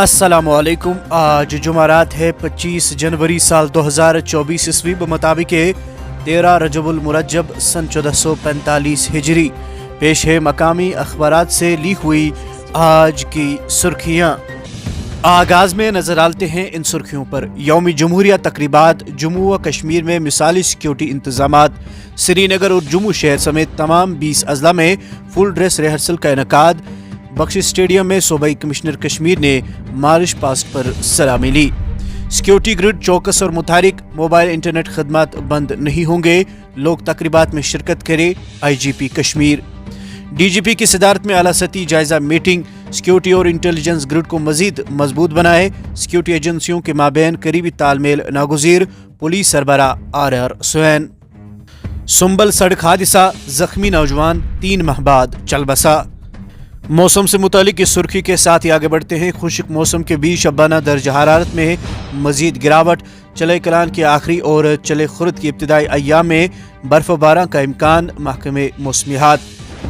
अस्सलामुअलैकुम। आज जुमारात है 25 जनवरी साल 2024 ईस्वी मुताबिक 13 रजबुल मुरज्जब सन 1445 हिजरी। पेश है मकामी अखबारात से ली हुई आज की सुर्खियाँ। आगाज में नजर डालते हैं इन सुर्खियों पर। यौम जमहूरिया तकरीबात जम्मू व कश्मीर में मिसाली सिक्योरिटी इंतजामात। श्रीनगर और जम्मू शहर समेत तमाम 20 अजला में फुल ड्रेस रिहर्सल का इनकाद। बख्शी स्टेडियम में सूबाई कमिश्नर कश्मीर ने मार्च पास्ट पर सलामी ली। सिक्योरिटी ग्रिड चौकस और मुतारिक, मोबाइल इंटरनेट खदमात बंद नहीं होंगे। लोग तकरीबात में शिरकत करे। IGP कश्मीर। DGP की सदारत में आला सतही जायजा मीटिंग। सिक्योरिटी और इंटेलिजेंस ग्रिड को मजीद मजबूत बनाए। सिक्योरिटी एजेंसियों के माबैन करीबी तालमेल नागुज़ीर। पुलिस सरबरा RR सुहैन। सुंबल सड़क हादसा, जख्मी नौजवान 3 माह बाद चल बसा। मौसम से मुतालिक इस सुर्खी के साथ ही आगे बढ़ते हैं। खुश्क मौसम के बीच शबाना दर्ज हरारत में मजीद गिरावट। चले कलान के आखिरी और चले खुर्द की इब्तिदाई अय्याम में बर्फबारा का इम्कान। महकमे मौसमियात।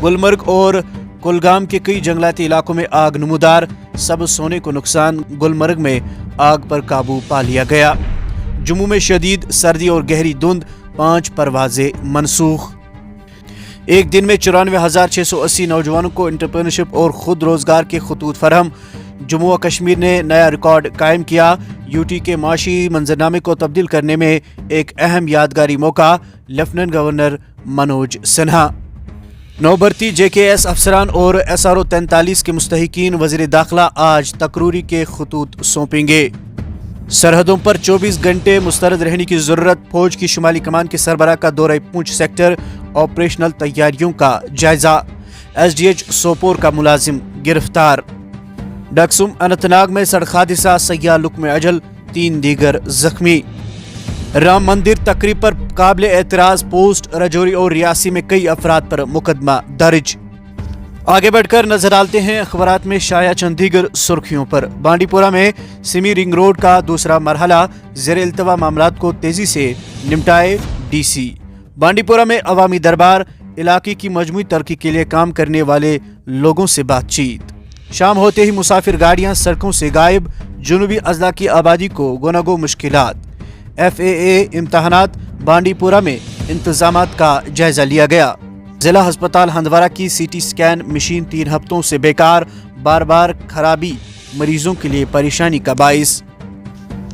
गुलमर्ग और कुलगाम के कई जंगलाती इलाकों में आग नमूदार। सब सोने को नुकसान। गुलमर्ग में आग पर काबू पा लिया गया। जम्मू में शदीद सर्दी और गहरी धुंध। 5 परवाजें मनसूख। एक दिन में 94,680 नौजवानों को एंटरप्रेन्योरशिप और खुद रोजगार के खतूत फरहम। जम्मू व कश्मीर ने नया रिकॉर्ड कायम किया। UT के माशी मंजरनामे को तब्दील करने में एक अहम यादगारी मौका। Lieutenant governor Manoj Sinha. नौभर्ती JKS अफसरान और SRO 43 के मुस्तहिकीन वज़ीर दाखिला आज तकरूरी के खतूत सौंपेंगे। सरहदों पर 24 घंटे मुस्तरद रहने की जरूरत। फौज की शुमाली कमान के सरबराह का दौरा पूंछ सेक्टर। ऑपरेशनल तैयारियों का जायजा। SDH सोपोर का मुलाजिम गिरफ्तार। डक्सुम अनंतनाग में सड़क हादसा, सयाह लुक में अजल, 3 दीगर जख्मी। राम मंदिर तकरीब पर काबिल एतराज पोस्ट। रजौरी और रियासी में कई अफराद पर मुकदमा दर्ज। आगे बढ़कर नजर डालते हैं अखबारात में शाया चंद दीगर सुर्खियों पर। बांडीपुरा में सिमी रिंग रोड का दूसरा मरहला। ज़ेरे इल्तवा मामलात को तेजी से निपटाए DC। बांडीपुरा में अवामी दरबार। इलाके की मजमूई तरक्की के लिए काम करने वाले लोगों से बातचीत। शाम होते ही मुसाफिर गाड़ियां सड़कों से गायब। जुनूबी अजला की आबादी को गोनागो मुश्किलात। FAA इम्तहानात। बांडीपुरा में इंतजामात का जायजा लिया गया। जिला अस्पताल हंदवारा की CT स्कैन मशीन 3 हफ्तों से बेकार। बार बार खराबी मरीजों के लिए परेशानी का बाइस।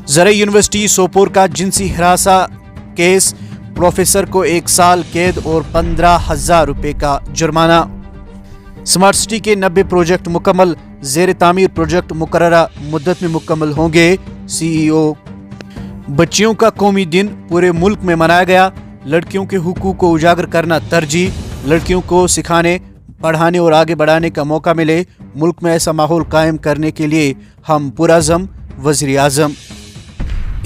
ज़राई यूनिवर्सिटी सोपोर का जिनसी हिरासा केस। प्रोफेसर को 1 साल कैद और 15,000 रुपए का जुर्माना। स्मार्ट सिटी के 90 प्रोजेक्ट मुकम्मल। ज़ेर तामीर प्रोजेक्ट मुकर्ररा मुद्दत में मुकम्मल होंगे। CEO। बच्चियों का कौमी दिन पूरे मुल्क में मनाया गया। लड़कियों के हुकूक को उजागर करना तरजीह। लड़कियों को सिखाने, पढ़ाने और आगे बढ़ाने का मौका मिले। मुल्क में ऐसा माहौल कायम करने के लिए हम पुरअज़म। वज़ीर आज़म।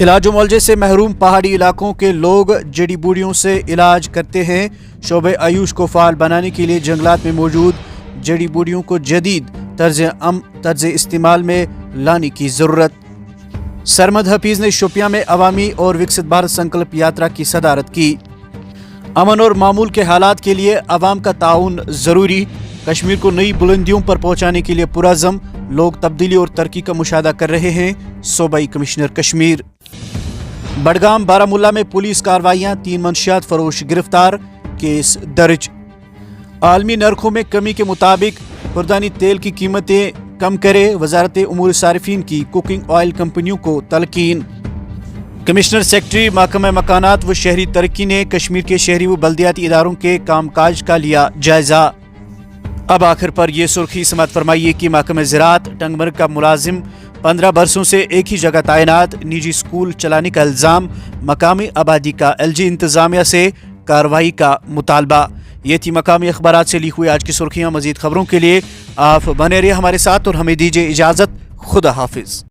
इलाज व मुआवजे से महरूम पहाड़ी इलाकों के लोग जड़ी बूटियों से इलाज करते हैं। शोबे आयुष को फाल बनाने के लिए जंगलात में मौजूद जड़ी बूटियों को जदीद तर्ज इस्तेमाल में लाने की ज़रूरत। सरमद हफीज ने शोपियां में अवामी और विकसित भारत संकल्प यात्रा की सदारत की। अमन और मामूल के हालात के लिए अवाम का ताउन जरूरी। कश्मीर को नई बुलंदियों पर पहुंचाने के लिए पुरअज़म। लोग तब्दीली और तरक्की का मुशाहदा कर रहे हैं। सूबाई कमिश्नर कश्मीर। बडगाम बारामुल्ला में पुलिस कार्रवाइयां। 3 मंशियात फरोश गिरफ्तार। केस दर्ज। आलमी नरखों में कमी के मुताबिक खुर्दानी तेल की कीमतें कम करे। वजारत उमूर सारिफीन की कुकिंग ऑयल कंपनियों को तलकीन। कमिश्नर सेक्रेटरी महकमा मकानात व शहरी तरक्की ने कश्मीर के शहरी व बल्दियाती इदारों के कामकाज का लिया जायजा। अब आखिर पर यह सुर्खी समात फरमाइए कि महकमा ज़राअत टंगमर्ग का मुलाजिम 15 बरसों से एक ही जगह तैनात। निजी स्कूल चलाने का इल्ज़ाम। मकामी आबादी का LG इंतजामिया से कार्रवाई का मुतालबा। ये थी मकामी अखबारात से ली हुई आज की सुर्खियाँ। मजीद खबरों के लिए आप बने रहिए हमारे साथ और हमें दीजिए इजाज़त। खुदा हाफिज।